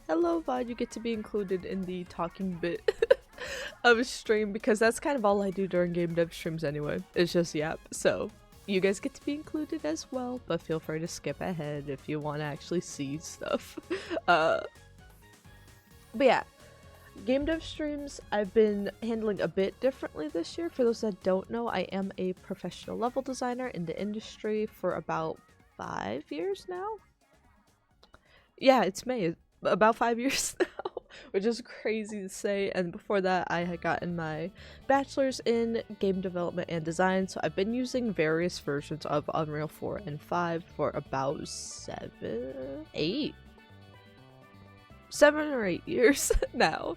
Hello, VOD, you get to be included in the talking bit of a stream because that's kind of all I do during game dev streams anyway. It's just yap. So you guys get to be included as well, but feel free to skip ahead if you want to actually see stuff. But yeah, game dev streams I've been handling a bit differently this year. For those that don't know, I am a professional level designer in the industry for about 5 years now. Yeah, it's May. About 5 years now, which is crazy to say. And before that, I had gotten my bachelor's in game development and design, so I've been using various versions of Unreal 4 and 5 for about 7 or 8 years now.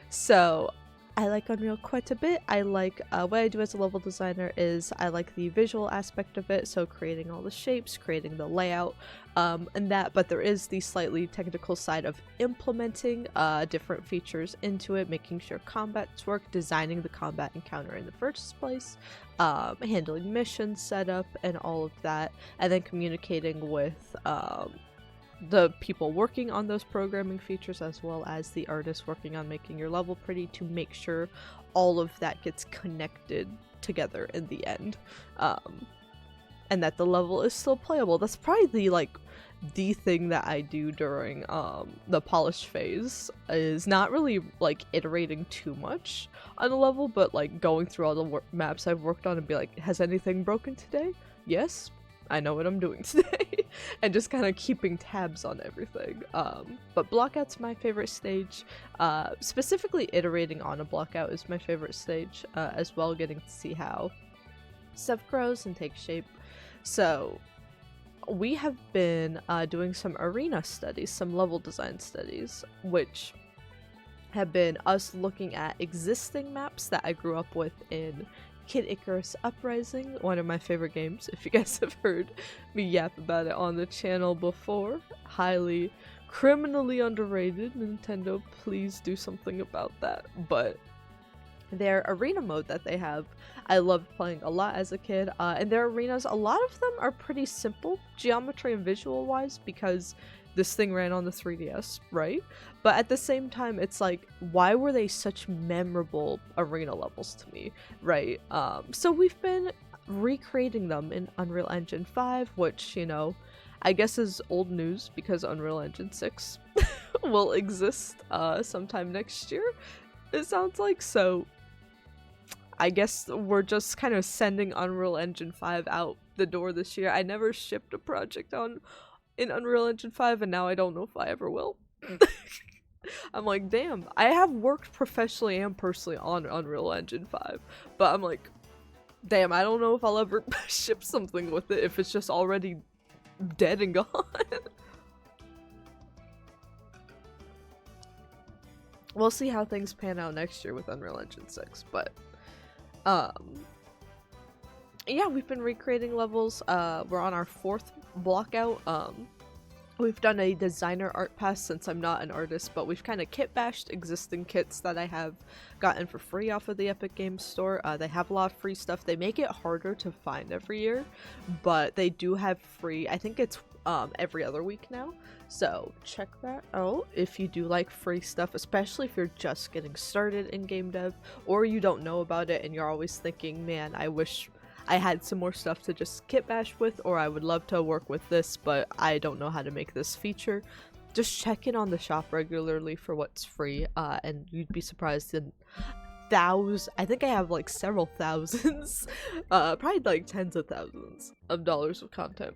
So I like Unreal quite a bit. I like what I do as a level designer is I like the visual aspect of it, so creating all the shapes, creating the layout, and that, but there is the slightly technical side of implementing different features into it, making sure combats work, designing the combat encounter in the first place, handling mission setup and all of that, and then communicating with the people working on those programming features as well as the artists working on making your level pretty to make sure all of that gets connected together in the end, and that the level is still playable. That's probably the thing that I do during the polish phase, is not really like iterating too much on a level, but like going through all the maps I've worked on and be like, has anything broken today? Yes, I know what I'm doing today. And just kind of keeping tabs on everything. But blockout's my favorite stage. Specifically iterating on a blockout is my favorite stage as well, getting to see how stuff grows and takes shape. So we have been doing some arena studies, some level design studies, which have been us looking at existing maps that I grew up with in Kid Icarus Uprising, one of my favorite games. If you guys have heard me yap about it on the channel before, highly criminally underrated. Nintendo, please do something about that. But their arena mode that they have, I loved playing a lot as a kid, and their arenas, a lot of them are pretty simple geometry and visual wise because this thing ran on the 3DS, right? But at the same time, it's like, why were they such memorable arena levels to me, right? So we've been recreating them in Unreal Engine 5, which, you know, I guess is old news because Unreal Engine 6 will exist sometime next year, it sounds like. So I guess we're just kind of sending Unreal Engine 5 out the door this year. I never shipped a project in Unreal Engine 5, and now I don't know if I ever will. I'm like, damn, I have worked professionally and personally on Unreal Engine 5, but I'm like, damn, I don't know if I'll ever ship something with it if it's just already dead and gone. We'll see how things pan out next year with Unreal Engine 6, but yeah, we've been recreating levels. We're on our 4th blockout. We've done a designer art pass since I'm not an artist, but we've kind of kit bashed existing kits that I have gotten for free off of the Epic Games Store. They have a lot of free stuff. They make it harder to find every year, but they do have free, I think it's every other week now. So check that out if you do like free stuff, especially if you're just getting started in game dev or you don't know about it and you're always thinking, man, I wish I had some more stuff to just kit bash with, or I would love to work with this, but I don't know how to make this feature. Just check in on the shop regularly for what's free, and you'd be surprised. In I think I have like several thousands, probably like tens of thousands of dollars of content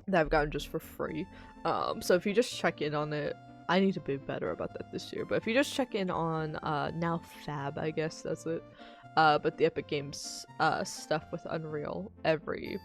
that I've gotten just for free. So if you just check in on it, I need to be better about that this year, but if you just check in on now Fab, I guess that's it, but the Epic Games stuff with Unreal every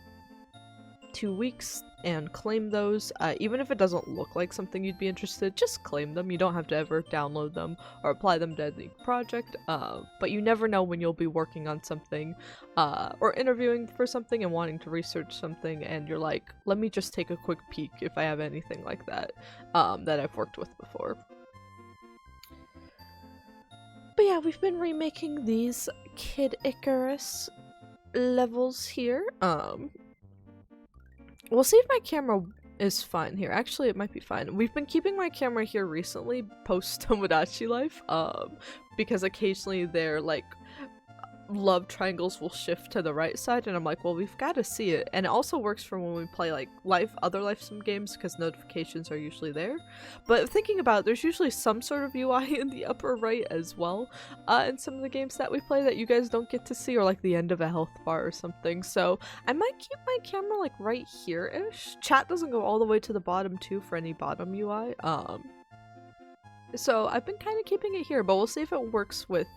2 weeks and claim those, even if it doesn't look like something you'd be interested, just claim them. You don't have to ever download them or apply them to any project, but you never know when you'll be working on something or interviewing for something and wanting to research something and you're like, let me just take a quick peek if I have anything like that that I've worked with before. But yeah, we've been remaking these Kid Icarus levels here. We'll see if my camera is fine here. Actually, it might be fine. We've been keeping my camera here recently, post Tomodachi Life, because occasionally they're like love triangles will shift to the right side, and I'm like, well, we've got to see it. And it also works for when we play like other life sim games, because notifications are usually there. But thinking about it, there's usually some sort of UI in the upper right as well in some of the games that we play that you guys don't get to see, or like the end of a health bar or something. So I might keep my camera like right here-ish. Chat doesn't go all the way to the bottom too for any bottom UI. So I've been kind of keeping it here, but we'll see if it works with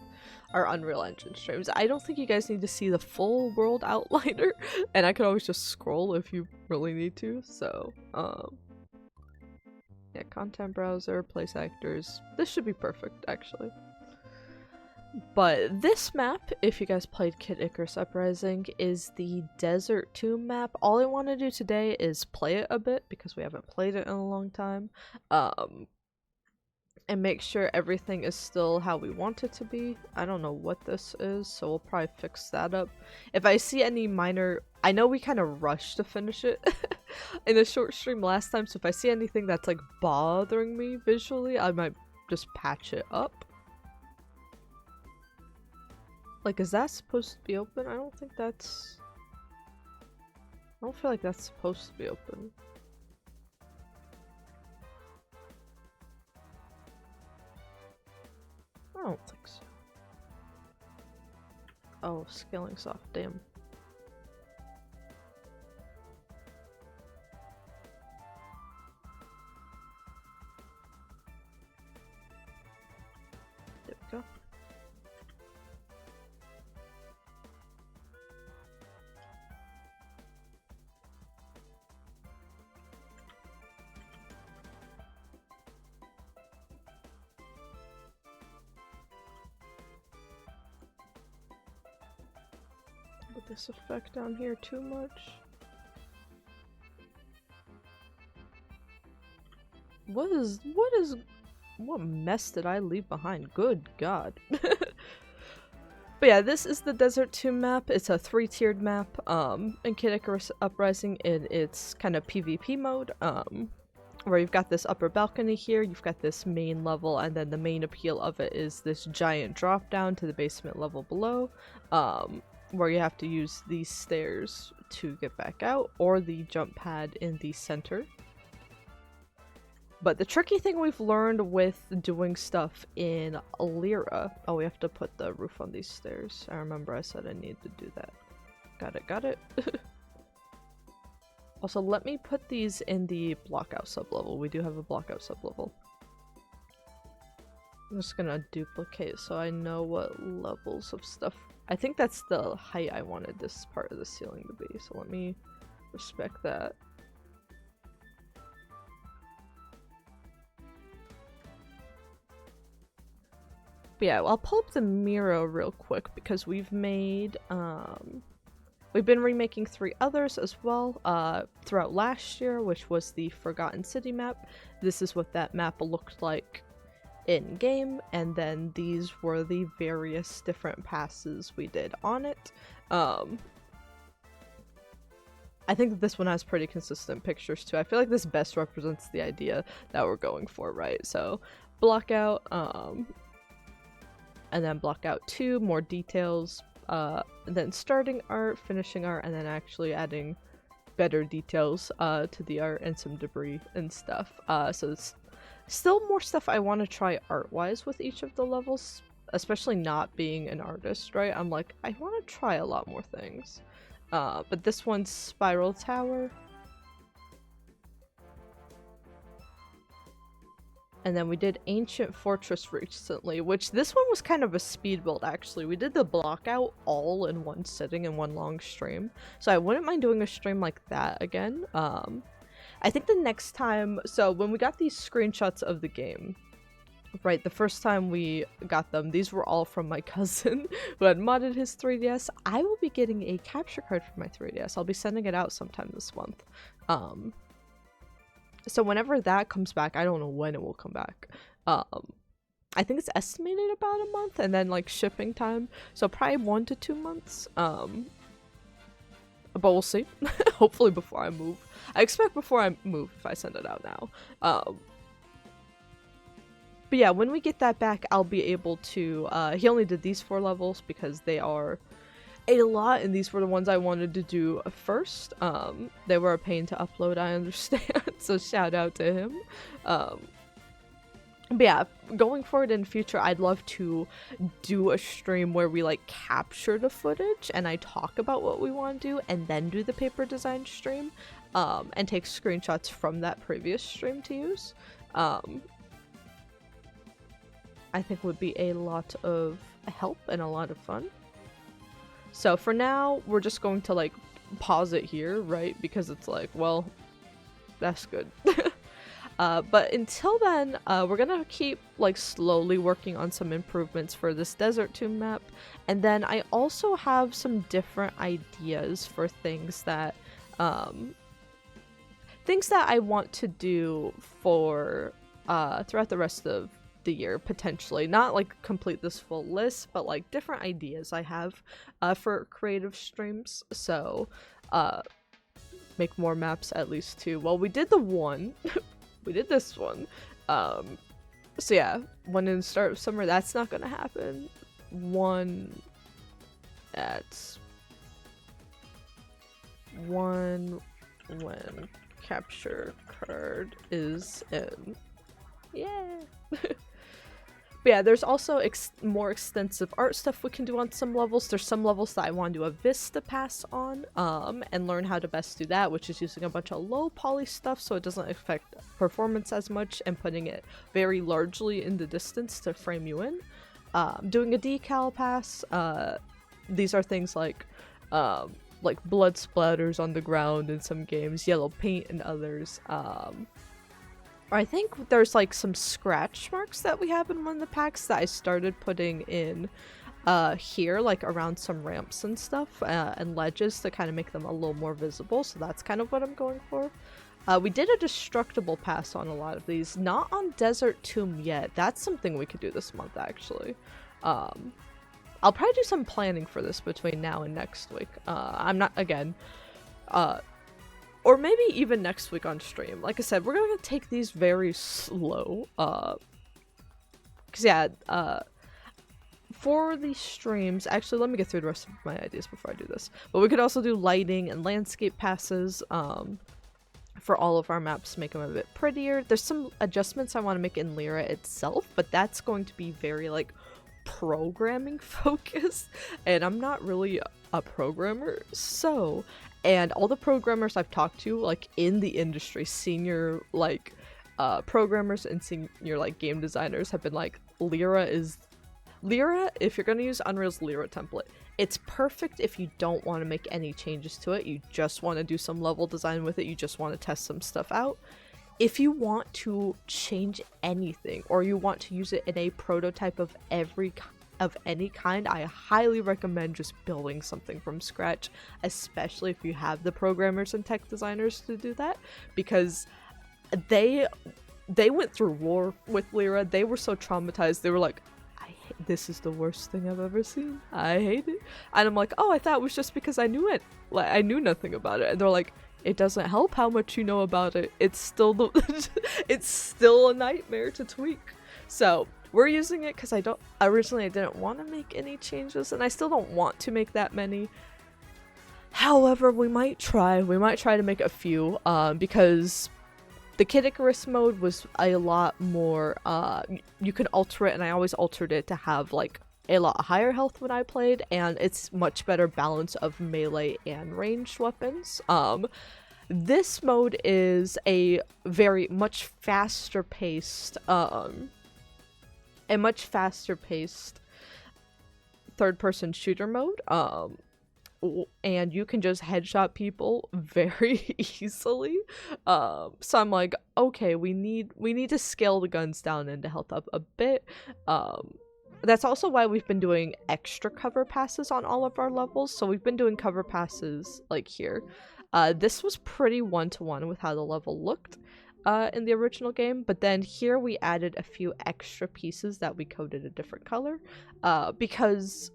our Unreal Engine streams. I don't think you guys need to see the full world outliner, and I could always just scroll if you really need to, so, yeah, content browser, place actors. This should be perfect, actually. But this map, if you guys played Kid Icarus Uprising, is the Desert Tomb map. All I want to do today is play it a bit, because we haven't played it in a long time, and make sure everything is still how we want it to be. I don't know what this is, so we'll probably fix that up. If I see any minor... I know we kind of rushed to finish it in a short stream last time, so if I see anything that's like bothering me visually, I might just patch it up. Like, is that supposed to be open? I don't think that's... I don't feel like that's supposed to be open. I don't think so. Oh, scaling's off, damn. There we go. This effect down here too much. What mess did I leave behind? Good God. But yeah, this is the Desert Tomb map. It's a 3-tiered map, in Kid Icarus Uprising in its kind of PvP mode, where you've got this upper balcony here, you've got this main level, and then the main appeal of it is this giant drop down to the basement level below, where you have to use these stairs to get back out, or the jump pad in the center. But the tricky thing we've learned with doing stuff in Lyra... Oh, we have to put the roof on these stairs. I remember I said I needed to do that. Got it. Also, let me put these in the blockout sublevel. We do have a blockout sublevel. I'm just gonna duplicate so I know what levels of stuff. I think that's the height I wanted this part of the ceiling to be, so let me respect that. But yeah, I'll pull up the Miro real quick because we've made, we've been remaking 3 others as well throughout last year, which was the Forgotten City map. This is what that map looked like in-game, and then these were the various different passes we did on it. I think that this one has pretty consistent pictures too. I feel like this best represents the idea that we're going for, right? So, block out, and then block out 2, more details, and then starting art, finishing art, and then actually adding better details to the art and some debris and stuff. So it's still more stuff I want to try art-wise with each of the levels, especially not being an artist, right? I'm like, I want to try a lot more things. But this one's Spiral Tower. And then we did Ancient Fortress recently, which this one was kind of a speed build, actually. We did the block out all in one sitting in one long stream. So I wouldn't mind doing a stream like that again. I think the next time, so when we got these screenshots of the game, right, the first time we got them, these were all from my cousin who had modded his 3DS. I will be getting a capture card for my 3DS. I'll be sending it out sometime this month. So whenever that comes back, I don't know when it will come back. I think it's estimated about a month, and then like shipping time, so probably 1 to 2 months. But we'll see. Hopefully before I move. I expect before I move if I send it out now. But yeah, when we get that back, I'll be able to, he only did these 4 levels because they are a lot, and these were the ones I wanted to do first. They were a pain to upload, I understand, so shout out to him. But yeah, going forward in the future, I'd love to do a stream where we like capture the footage and I talk about what we want to do and then do the paper design stream, and take screenshots from that previous stream to use. I think would be a lot of help and a lot of fun. So for now, we're just going to like pause it here, right? Because it's like, well, that's good. But until then, we're gonna keep like slowly working on some improvements for this desert tomb map. And then I also have some different ideas for things that I want to do for throughout the rest of the year, potentially. Not like complete this full list, but like different ideas I have for creative streams. So make more maps at least 2. Well, we did the one. We did this one. So yeah, when in the start of summer, that's not gonna happen. That's one when capture card is in. Yeah. But yeah, there's also more extensive art stuff we can do on some levels. There's some levels that I want to do a Vista pass on, and learn how to best do that, which is using a bunch of low poly stuff so it doesn't affect performance as much and putting it very largely in the distance to frame you in. Doing a decal pass, these are things like blood splatters on the ground in some games, yellow paint in others, I think there's like some scratch marks that we have in one of the packs that I started putting in here, like around some ramps and stuff, and ledges to kind of make them a little more visible, so that's kind of what I'm going for. We did a destructible pass on a lot of these, not on Desert Tomb yet. That's something we could do this month, actually. I'll probably do some planning for this between now and next week. I'm not, again, or maybe even next week on stream. Like I said, we're gonna take these very slow, cause yeah, for the streams, actually let me get through the rest of my ideas before I do this, but we could also do lighting and landscape passes, for all of our maps, make them a bit prettier. There's some adjustments I want to make in Lyra itself, but that's going to be very, like, programming focused, and I'm not really a programmer, so... And all the programmers I've talked to, like, in the industry, senior, like, programmers and senior, like, game designers have been like, Lyra, if you're gonna use Unreal's Lyra template, it's perfect if you don't want to make any changes to it, you just want to do some level design with it, you just want to test some stuff out. If you want to change anything, or you want to use it in a prototype of any kind, I highly recommend just building something from scratch, especially if you have the programmers and tech designers to do that, because they went through war with Lyra. They were so traumatized. They were like, this is the worst thing I've ever seen. I hate it. And I'm like, oh, I thought it was just because I knew it. Like, I knew nothing about it. And they're like, it doesn't help how much you know about it. It's still it's still a nightmare to tweak. So we're using it because originally I didn't want to make any changes, and I still don't want to make that many. However, we might try to make a few, because the Kid Icarus mode was a lot more, you can alter it, and I always altered it to have like a lot higher health when I played, and it's much better balance of melee and ranged weapons. This mode is a much faster paced, third-person shooter mode, and you can just headshot people very easily. So I'm like, okay, we need to scale the guns down and to health up a bit. That's also why we've been doing extra cover passes on all of our levels. So we've been doing cover passes like here. This was pretty one-to-one with how the level looked in the original game, but then here we added a few extra pieces that we coded a different color, because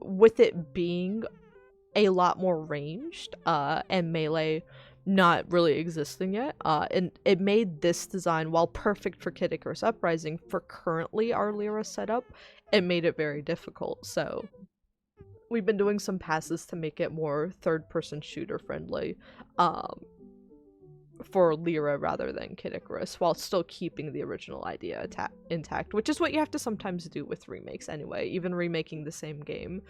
with it being a lot more ranged and melee not really existing yet. And it made this design, while perfect for Kid Icarus Uprising, for currently our Lyra setup, it made it very difficult. So we've been doing some passes to make it more third-person shooter friendly for Lyra rather than Kid Icarus, while still keeping the original idea intact, which is what you have to sometimes do with remakes anyway. Even remaking the same game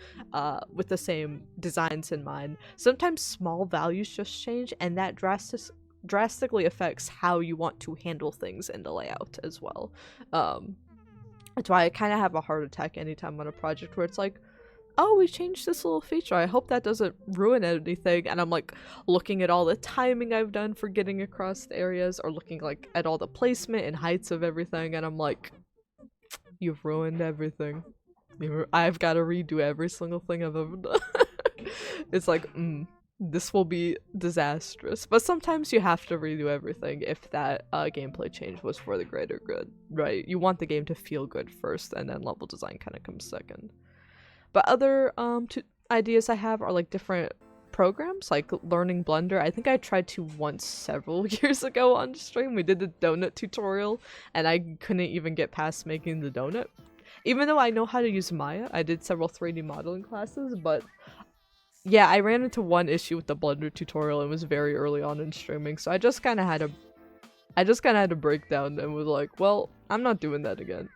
with the same designs in mind, sometimes small values just change, and that drastically affects how you want to handle things in the layout as well. That's why I kind of have a heart attack anytime on a project where it's like, oh, we changed this little feature, I hope that doesn't ruin anything, and I'm like looking at all the timing I've done for getting across the areas, or looking like at all the placement and heights of everything, and I'm like, you've ruined everything. I've got to redo every single thing I've ever done. It's like, this will be disastrous. But sometimes you have to redo everything if that gameplay change was for the greater good, right? You want the game to feel good first, and then level design kind of comes second. But other ideas I have are like different programs, like learning Blender. I think I tried to once several years ago on stream. We did the donut tutorial, and I couldn't even get past making the donut. Even though I know how to use Maya, I did several 3D modeling classes, but yeah, I ran into one issue with the Blender tutorial. It was very early on in streaming, so I just kind of had a breakdown and was like, well, I'm not doing that again.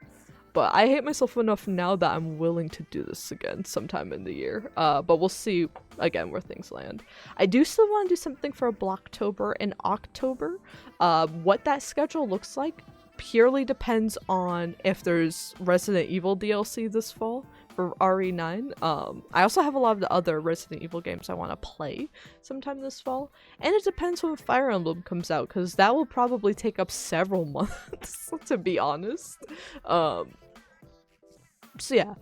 But I hate myself enough now that I'm willing to do this again sometime in the year. But we'll see, again, where things land. I do still want to do something for Blocktober and October. What that schedule looks like purely depends on if there's Resident Evil DLC this fall for RE9. I also have a lot of the other Resident Evil games I want to play sometime this fall. And it depends when Fire Emblem comes out, because that will probably take up several months, to be honest. So yeah,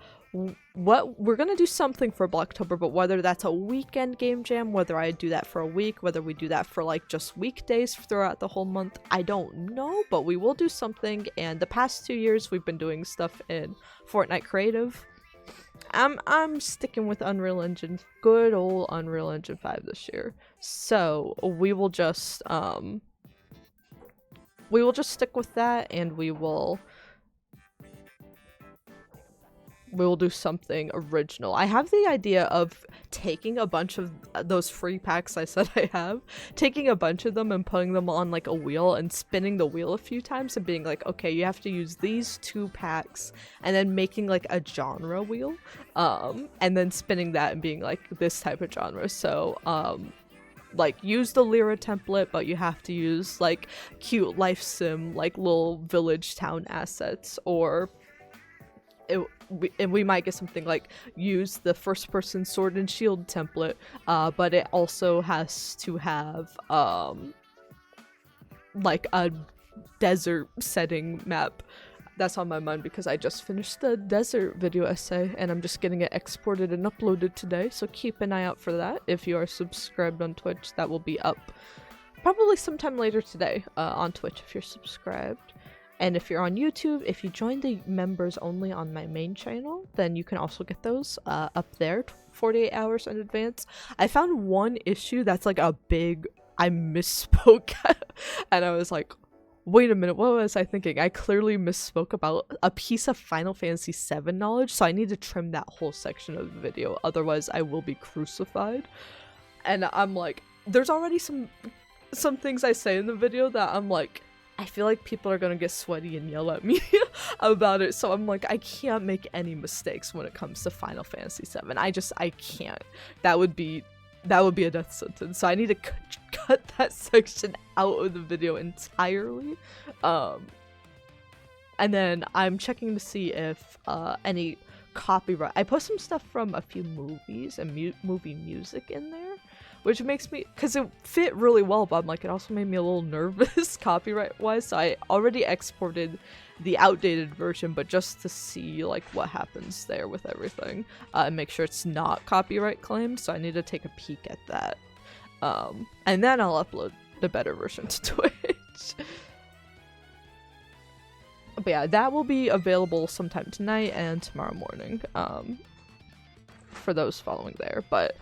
we're gonna do something for Blocktober, but whether that's a weekend game jam, whether I do that for a week, whether we do that for like just weekdays throughout the whole month, I don't know, but we will do something. And the past 2 years we've been doing stuff in Fortnite Creative. I'm sticking with Unreal Engine, good old Unreal Engine 5 this year. So we will just stick with that, and we will do something original. I have the idea of taking a bunch of those free packs I said I have, taking a bunch of them and putting them on like a wheel and spinning the wheel a few times and being like, okay, you have to use these 2 packs, and then making like a genre wheel, and then spinning that and being like this type of genre. So like use the Lyra template, but you have to use like cute life sim, like little village town assets, or we might get something like use the first person sword and shield template, but it also has to have like a desert setting map. That's on my mind because I just finished the desert video essay and I'm just getting it exported and uploaded today, so keep an eye out for that. If you are subscribed on Twitch, that will be up probably sometime later today on Twitch if you're subscribed. And if you're on YouTube, if you join the members only on my main channel, then you can also get those up there 48 hours in advance. I found one issue that's like a big, I misspoke and I was like, wait a minute, what was I thinking? I clearly misspoke about a piece of Final Fantasy VII knowledge, so I need to trim that whole section of the video, otherwise I will be crucified. And I'm like, there's already some things I say in the video that I'm like, I feel like people are gonna get sweaty and yell at me about it, so I'm like, I can't make any mistakes when it comes to Final Fantasy VII. I can't. That would be a death sentence, so I need to cut that section out of the video entirely. And then I'm checking to see if any copyright. I put some stuff from a few movies and movie music in there, which makes me, because it fit really well, but I'm like, it also made me a little nervous copyright wise, so I already exported the outdated version, but just to see like what happens there with everything, and make sure it's not copyright claimed, so I need to take a peek at that, and then I'll upload the better version to Twitch. But yeah, that will be available sometime tonight and tomorrow morning, for those following there. But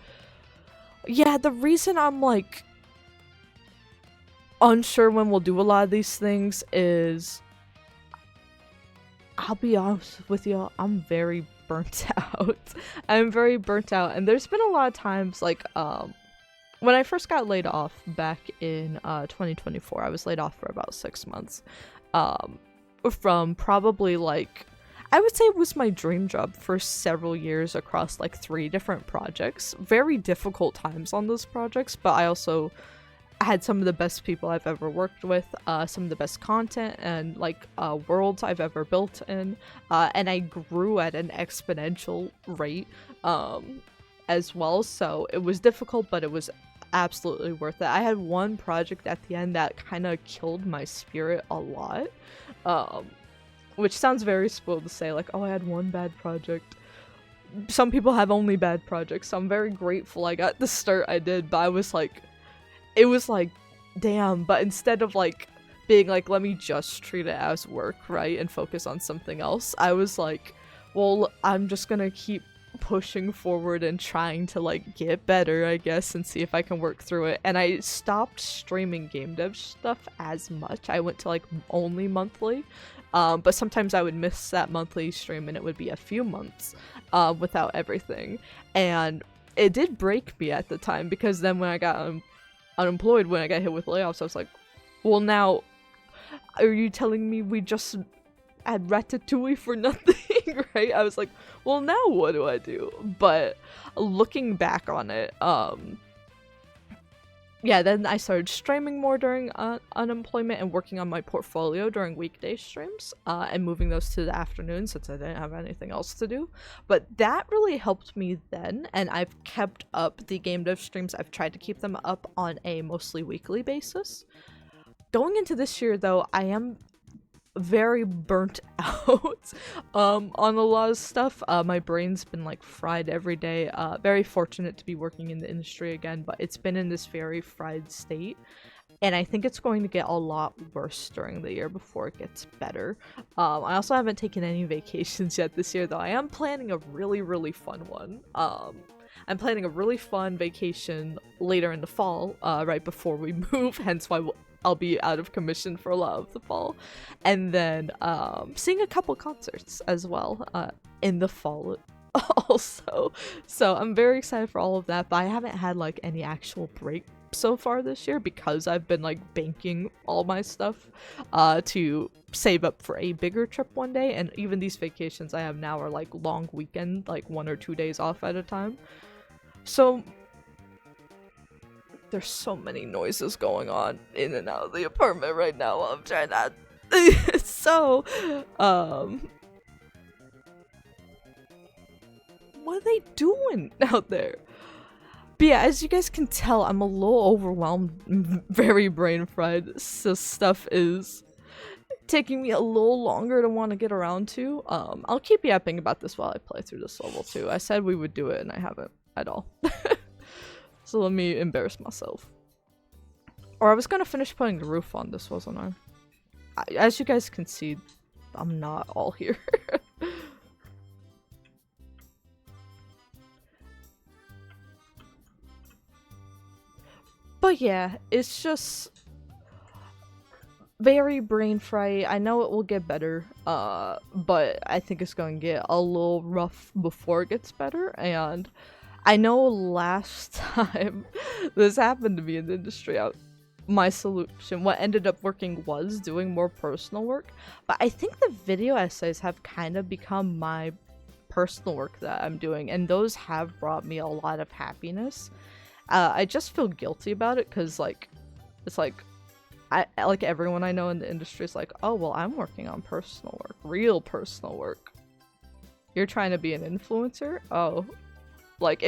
yeah, the reason I'm like unsure when we'll do a lot of these things is, I'll be honest with you, I'm very burnt out. I'm very burnt out, and there's been a lot of times, like, when I first got laid off back in 2024, I was laid off for about 6 months. From probably, like, I would say it was my dream job for several years across like 3 different projects. Very difficult times on those projects, but I also had some of the best people I've ever worked with, some of the best content and like worlds I've ever built in, and I grew at an exponential rate as well, so it was difficult, but it was absolutely worth it. I had one project at the end that kind of killed my spirit a lot, which sounds very spoiled to say, like, oh, I had one bad project. Some people have only bad projects, so I'm very grateful I got the start I did, but I was like, it was like, damn, but instead of like being like, let me just treat it as work, right, and focus on something else, I was like, well, I'm just gonna keep pushing forward and trying to like get better, I guess, and see if I can work through it. And I stopped streaming game dev stuff as much. I went to like only monthly, but sometimes I would miss that monthly stream and it would be a few months without everything, and it did break me at the time, because then when I got unemployed, when I got hit with layoffs, I was like, well, now are you telling me we just had Ratatouille for nothing? Right? I was like, well, now what do I do? But looking back on it, yeah, then I started streaming more during unemployment and working on my portfolio during weekday streams, and moving those to the afternoon since I didn't have anything else to do. But that really helped me then, and I've kept up the game dev streams. I've tried to keep them up on a mostly weekly basis. Going into this year, though, I am very burnt out on a lot of stuff. My brain's been like fried every day. Very fortunate to be working in the industry again, but it's been in this very fried state, and I think it's going to get a lot worse during the year before it gets better. I also haven't taken any vacations yet this year, though I am planning a really fun one. I'm planning a really fun vacation later in the fall, right before we move, hence why I'll be out of commission for a lot of the fall, and then seeing a couple concerts as well in the fall also. So I'm very excited for all of that, but I haven't had like any actual break so far this year because I've been like banking all my stuff to save up for a bigger trip one day, and even these vacations I have now are like long weekend, like 1 or 2 days off at a time. So there's so many noises going on in and out of the apartment right now while I'm trying to so what are they doing out there? But yeah, as you guys can tell, I'm a little overwhelmed, very brain fried, so stuff is taking me a little longer to want to get around to. I'll keep yapping about this while I play through this level too. I said we would do it and I haven't at all. So let me embarrass myself. Or I was gonna finish putting the roof on this, wasn't I? As you guys can see, I'm not all here. But yeah, it's just very brain fright. I know it will get better, but I think it's going to get a little rough before it gets better. And I know last time this happened to me in the industry, my solution, what ended up working was doing more personal work, but I think the video essays have kind of become my personal work that I'm doing, and those have brought me a lot of happiness. I just feel guilty about it because like it's like like everyone I know in the industry is like, oh well, I'm working on personal work, real personal work. You're trying to be an influencer? Oh, like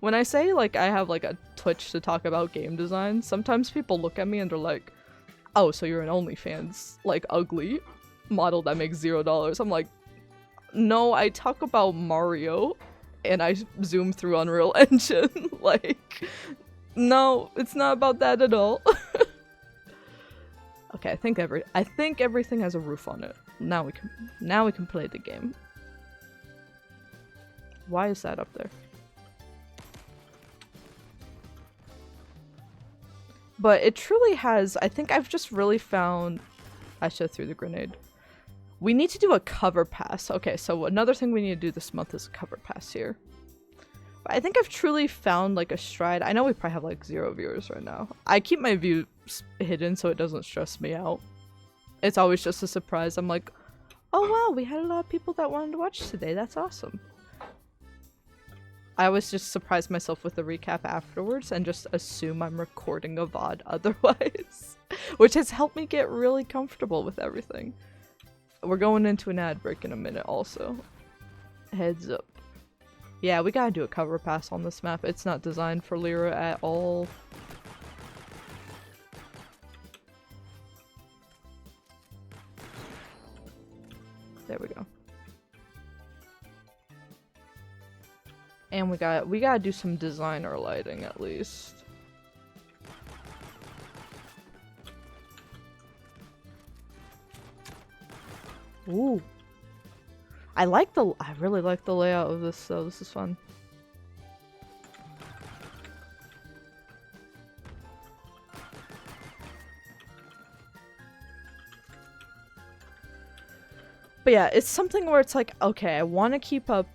when I say like I have like a Twitch to talk about game design, sometimes people look at me and they're like, oh, so you're an OnlyFans like ugly model that makes $0. I'm like, no, I talk about Mario and I zoom through Unreal Engine. Like, no, it's not about that at all. Okay, I think everything has a roof on it. Now we can play the game. Why is that up there? But it truly has, I think I've just really found, I should have threw the grenade. We need to do a cover pass. Okay, so another thing we need to do this month is a cover pass here. But I think I've truly found like a stride. I know we probably have like 0 viewers right now. I keep my views hidden so it doesn't stress me out. It's always just a surprise. I'm like, oh wow, we had a lot of people that wanted to watch today. That's awesome. I always just surprise myself with a recap afterwards and just assume I'm recording a VOD otherwise. Which has helped me get really comfortable with everything. We're going into an ad break in a minute also. Heads up. Yeah, we gotta do a cover pass on this map. It's not designed for Lyra at all. There we go. And we gotta do some designer lighting at least. Ooh. I really like the layout of this though. This is fun. But yeah, it's something where it's like, okay, I want to keep up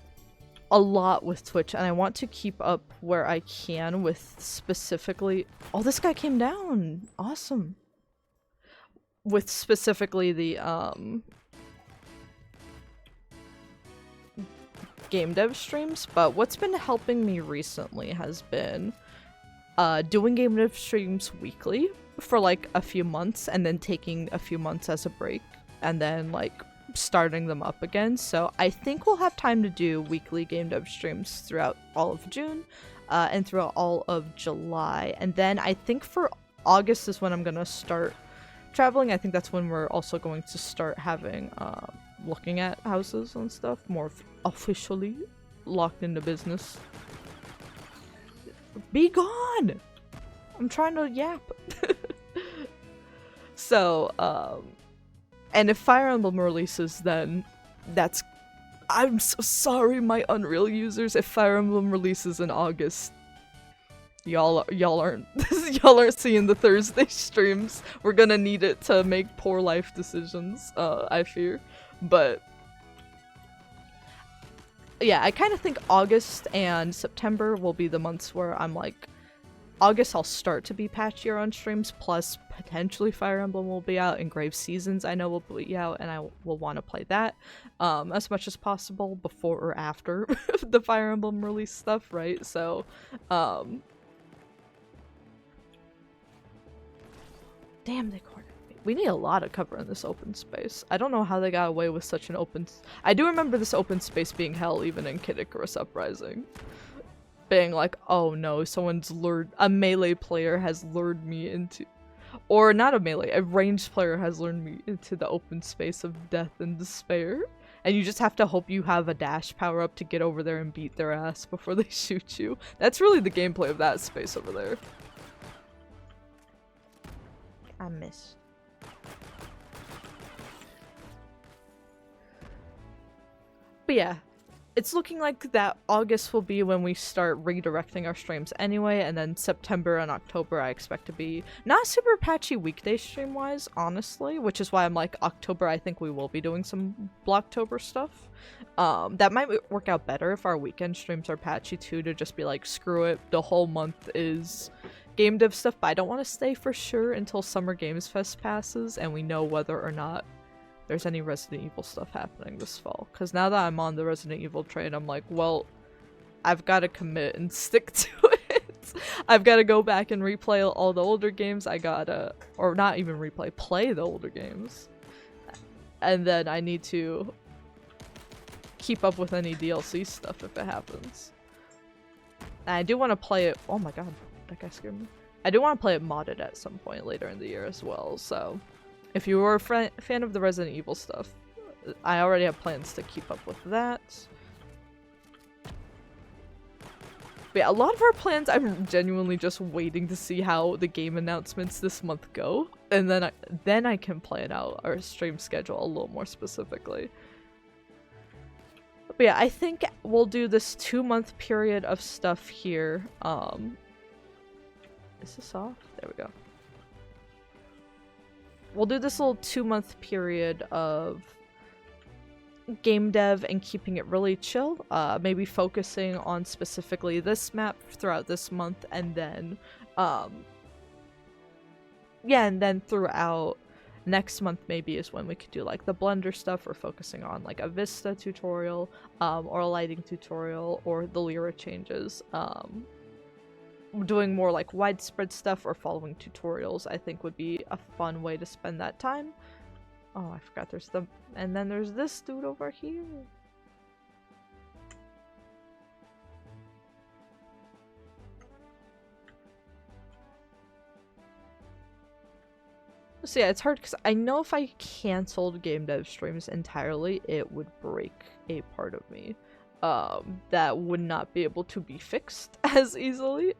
a lot with Twitch, and I want to keep up where I can with specifically— oh, this guy came down! Awesome! With specifically the, game dev streams, but what's been helping me recently has been, doing game dev streams weekly for like a few months, and then taking a few months as a break, and then like starting them up again. So I think we'll have time to do weekly game dev streams throughout all of June and throughout all of July. And then I think for August is when I'm gonna start traveling. I think that's when we're also going to start having looking at houses and stuff more officially locked into business. Be gone! I'm trying to yap. So and if Fire Emblem releases, then that's— I'm so sorry, my Unreal users. If Fire Emblem releases in August, y'all aren't y'all aren't seeing the Thursday streams. We're gonna need it to make poor life decisions, I fear. But yeah, I kind of think August and September will be the months where I'm like— August I'll start to be patchier on streams, plus potentially Fire Emblem will be out, and Grave Seasons I know will be out, and I will want to play that as much as possible before or after the Fire Emblem release stuff, right? So, damn, they cornered me. We need a lot of cover in this open space. I don't know how they got away with such an open— I do remember this open space being hell even in Kid Icarus Uprising. Being like, oh no, someone's lured— a melee player has lured me into— or not a melee, a ranged player has lured me into the open space of death and despair. And you just have to hope you have a dash power up to get over there and beat their ass before they shoot you. That's really the gameplay of that space over there. I miss. But yeah. It's looking like that August will be when we start redirecting our streams anyway, and then September and October I expect to be not super patchy weekday stream-wise, honestly, which is why I'm like, October I think we will be doing some Blocktober stuff. That might work out better if our weekend streams are patchy too, to just be like, screw it, the whole month is game dev stuff, but I don't want to stay for sure until Summer Games Fest passes and we know whether or not there's any Resident Evil stuff happening this fall. Because now that I'm on the Resident Evil train, I'm like, well, I've got to commit and stick to it. I've got to go back and replay all the older games. I gotta— or not even replay, play the older games. And then I need to keep up with any DLC stuff if it happens. And I do want to play it— oh my god, that guy scared me. I do want to play it modded at some point later in the year as well, so if you were a fan of the Resident Evil stuff, I already have plans to keep up with that. But yeah, a lot of our plans, I'm genuinely just waiting to see how the game announcements this month go, and then I can plan out our stream schedule a little more specifically. But yeah, I think we'll do this 2-month period of stuff here. Is this off? There we go. we'll do this little 2-month period of game dev and keeping it really chill, maybe focusing on specifically this map throughout this month, and then and then throughout next month maybe is when we could do like the Blender stuff, or focusing on like a Vista tutorial, or a lighting tutorial, or the Lyra changes. Doing more like widespread stuff or following tutorials I think would be a fun way to spend that time. Oh, I forgot there's and then there's this dude over here. So yeah, it's hard because I know if I canceled game dev streams entirely, it would break a part of me. That would not be able to be fixed as easily.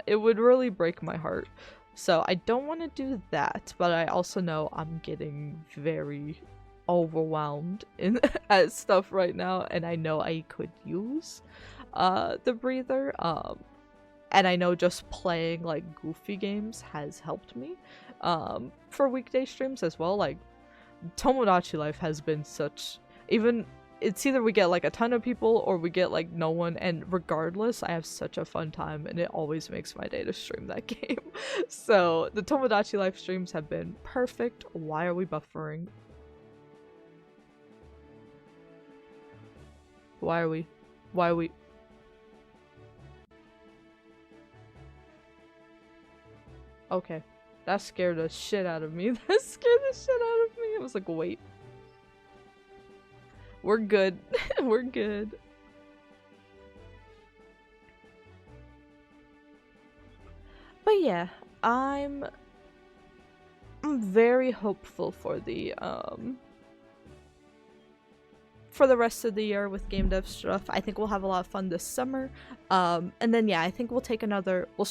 It would really break my heart. So I don't want to do that, but I also know I'm getting very overwhelmed at stuff right now, and I know I could use the breather. And I know just playing like goofy games has helped me for weekday streams as well. Like Tomodachi Life has been such, even it's either we get like a ton of people or we get like no one, and regardless I have such a fun time and it always makes my day to stream that game. So the Tomodachi Life streams have been perfect. Why are we buffering? Why are we okay, that scared the shit out of me. That scared the shit out of me. I was like, wait. We're good. We're good. But yeah, I'm very hopeful for the rest of the year with game dev stuff. I think we'll have a lot of fun this summer. And then yeah, I think we'll take we'll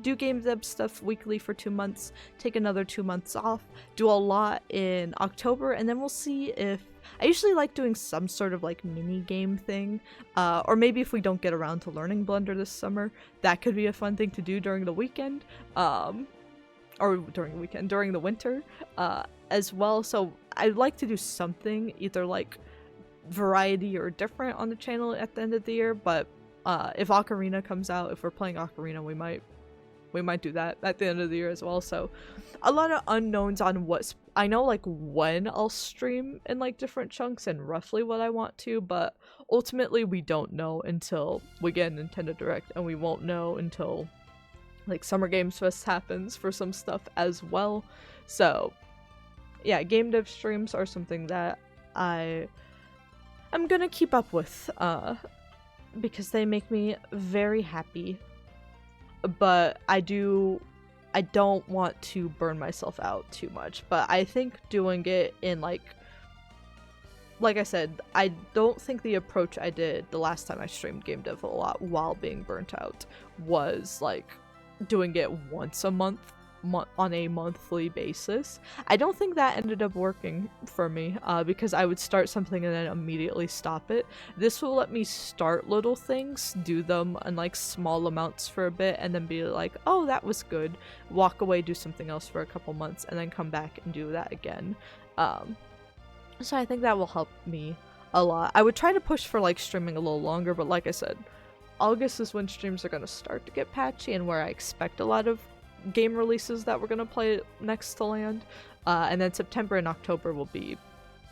do game dev stuff weekly for 2 months, take another 2 months off, do a lot in October, and then we'll see if I usually like doing some sort of like mini game thing, or maybe if we don't get around to learning Blender this summer, that could be a fun thing to do during the weekend, or during the winter, as well. So I'd like to do something either like variety or different on the channel at the end of the year. But if Ocarina comes out, if we're playing Ocarina, we might do that at the end of the year as well. So a lot of unknowns on I know like when I'll stream in like different chunks and roughly what I want to, but ultimately we don't know until we get a Nintendo Direct, and we won't know until like Summer Games Fest happens for some stuff as well. So yeah, game dev streams are something that I'm gonna keep up with, because they make me very happy. But I don't want to burn myself out too much. But I think doing it in like I said, I don't think the approach I did the last time I streamed game dev a lot while being burnt out was like doing it once a month on a monthly basis. I don't think that ended up working for me, because I would start something and then immediately stop it. This will let me start little things, do them in like small amounts for a bit, and then be like, oh, that was good, walk away, do something else for a couple months, and then come back and do that again. So I think that will help me a lot. I would try to push for like streaming a little longer, but like I said, August is when streams are going to start to get patchy and where I expect a lot of game releases that we're gonna play next to land, and then September and October will be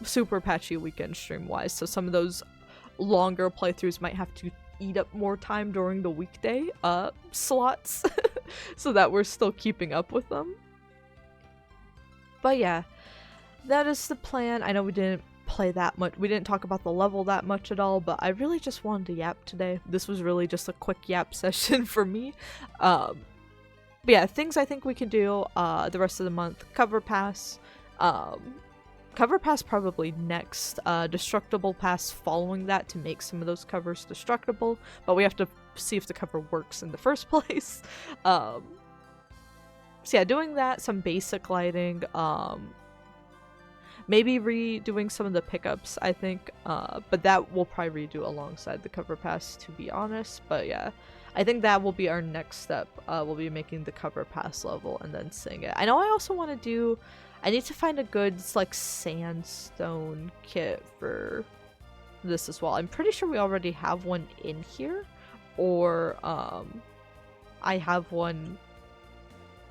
super patchy weekend stream wise, so some of those longer playthroughs might have to eat up more time during the weekday slots so that we're still keeping up with them. But yeah, that is the plan. I know we didn't play that much, we didn't talk about the level that much at all, but I really just wanted to yap today. This was really just a quick yap session for me. But yeah, things I think we can do the rest of the month. Cover pass probably next. Destructible pass following that to make some of those covers destructible, but we have to see if the cover works in the first place. So yeah, doing that, some basic lighting, maybe redoing some of the pickups, I think, but that we'll probably redo alongside the cover pass, to be honest. But yeah, I think that will be our next step. We'll be making the cover pass level and then seeing it. I know I also want to do, I need to find a good like sandstone kit for this as well. I'm pretty sure we already have one in here, or I have one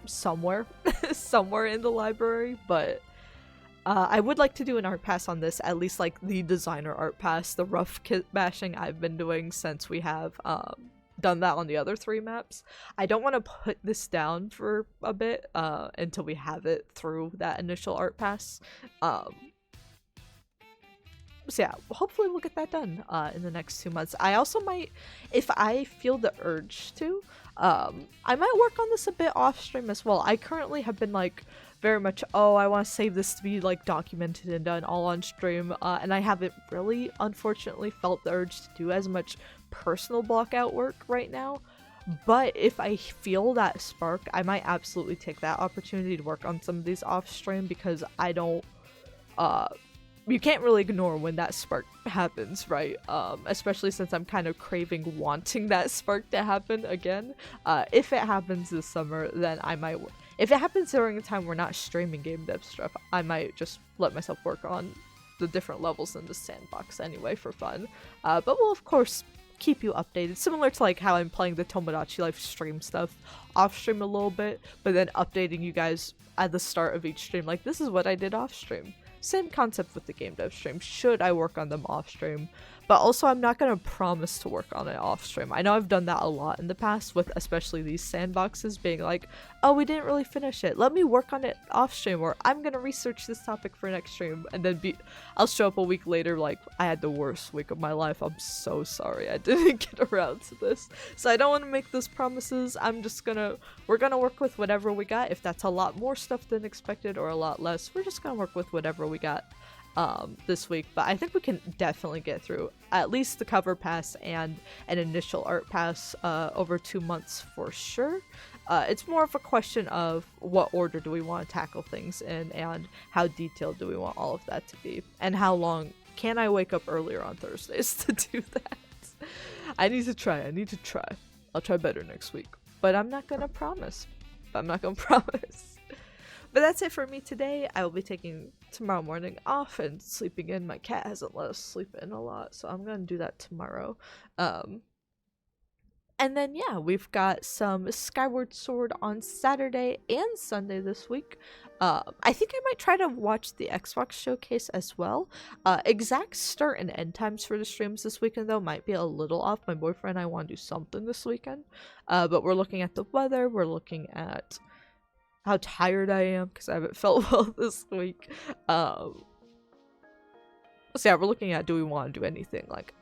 somewhere somewhere in the library, but I would like to do an art pass on this, at least like the designer art pass, the rough kit bashing I've been doing since we have done that on the other 3 maps. I don't want to put this down for a bit until we have it through that initial art pass. So yeah, hopefully we'll get that done in the next 2 months. I also might, if I feel the urge to, I might work on this a bit off stream as well. I currently have been like very much, oh, I want to save this to be like documented and done all on stream, and I haven't really, unfortunately, felt the urge to do as much personal blockout work right now. But if I feel that spark, I might absolutely take that opportunity to work on some of these off stream, because I don't, you can't really ignore when that spark happens, right? Especially since I'm kind of craving wanting that spark to happen again. If it happens this summer, then I might, if it happens during a time we're not streaming game dev stuff, I might just let myself work on the different levels in the sandbox anyway for fun. But we'll of course keep you updated, similar to like how I'm playing the Tomodachi Life stream stuff off stream a little bit, but then updating you guys at the start of each stream, like this is what I did off stream. Same concept with the game dev stream, should I work on them off stream, but also I'm not going to promise to work on it off stream. I know I've done that a lot in the past with especially these sandboxes being like, oh, we didn't really finish it, let me work on it off stream, or I'm going to research this topic for next stream, and then I'll show up a week later like, I had the worst week of my life, I'm so sorry I didn't get around to this. So I don't want to make those promises. We're gonna work with whatever we got. If that's a lot more stuff than expected or a lot less, we're just gonna work with whatever we got this week. But I think we can definitely get through at least the cover pass and an initial art pass over 2 months for sure. It's more of a question of what order do we want to tackle things in, and how detailed do we want all of that to be, and how long can I wake up earlier on Thursdays to do that. I need to try. I'll try better next week, but I'm not gonna promise. But that's it for me today. I will be taking tomorrow morning off and sleeping in. My cat hasn't let us sleep in a lot, so I'm gonna do that tomorrow. And then yeah, we've got some Skyward Sword on Saturday and Sunday this week. I think I might try to watch the Xbox showcase as well. Exact start and end times for the streams this weekend though might be a little off. My boyfriend and I want to do something this weekend. But we're looking at the weather, we're looking at how tired I am because I haven't felt well this week. So yeah, we're looking at, do we want to do anything like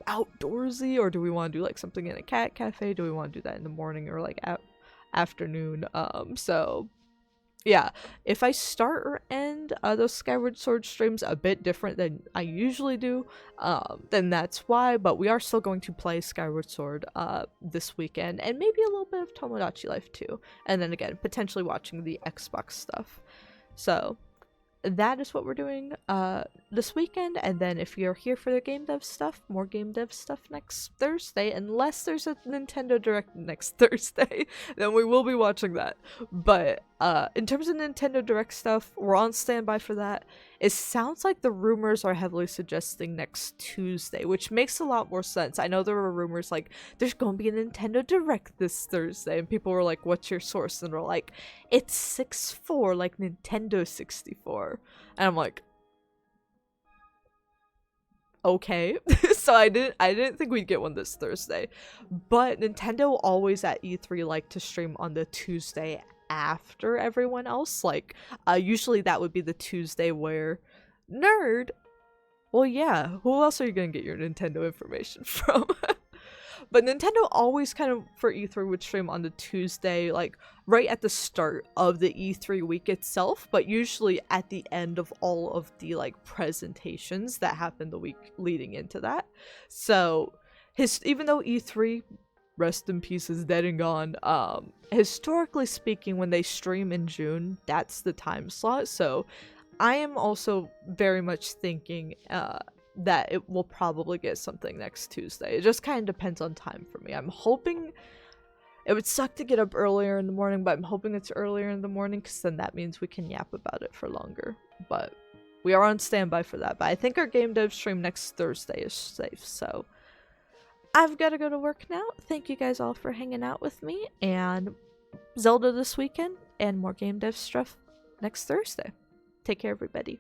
outdoorsy, or do we want to do like something in a cat cafe? Do we want to do that in the morning or like afternoon? So yeah, if I start or end those Skyward Sword streams a bit different than I usually do, then that's why. But we are still going to play Skyward Sword this weekend, and maybe a little bit of Tomodachi Life too, and then again potentially watching the Xbox stuff. So that is what we're doing this weekend. And then if you're here for the game dev stuff, more game dev stuff next Thursday, unless there's a Nintendo Direct next Thursday, then we will be watching that. But in terms of Nintendo Direct stuff, we're on standby for that. It sounds like the rumors are heavily suggesting next Tuesday, which makes a lot more sense. I know there were rumors like, there's gonna be a Nintendo Direct this Thursday, and people were like, what's your source? And they're like, it's 6/4, like Nintendo 64. And I'm like, okay. So I didn't think we'd get one this Thursday. But Nintendo always at E3 like to stream on the Tuesday after everyone else. Like usually that would be the Tuesday where nerd, well yeah, who else are you gonna get your Nintendo information from? But Nintendo always kind of for E3 would stream on the Tuesday, like right at the start of the E3 week itself, but usually at the end of all of the like presentations that happened the week leading into that. So even though E3, rest in peace, is dead and gone, historically speaking, when they stream in June, that's the time slot. So I am also very much thinking that it will probably get something next Tuesday. It just kind of depends on time for me. I'm hoping It would suck to get up earlier in the morning, but I'm hoping it's earlier in the morning because then that means we can yap about it for longer. But we are on standby for that. But I think our game dev stream next Thursday is safe, so I've got to go to work now. Thank you guys all for hanging out with me, and Zelda this weekend, and more game dev stuff next Thursday. Take care, everybody.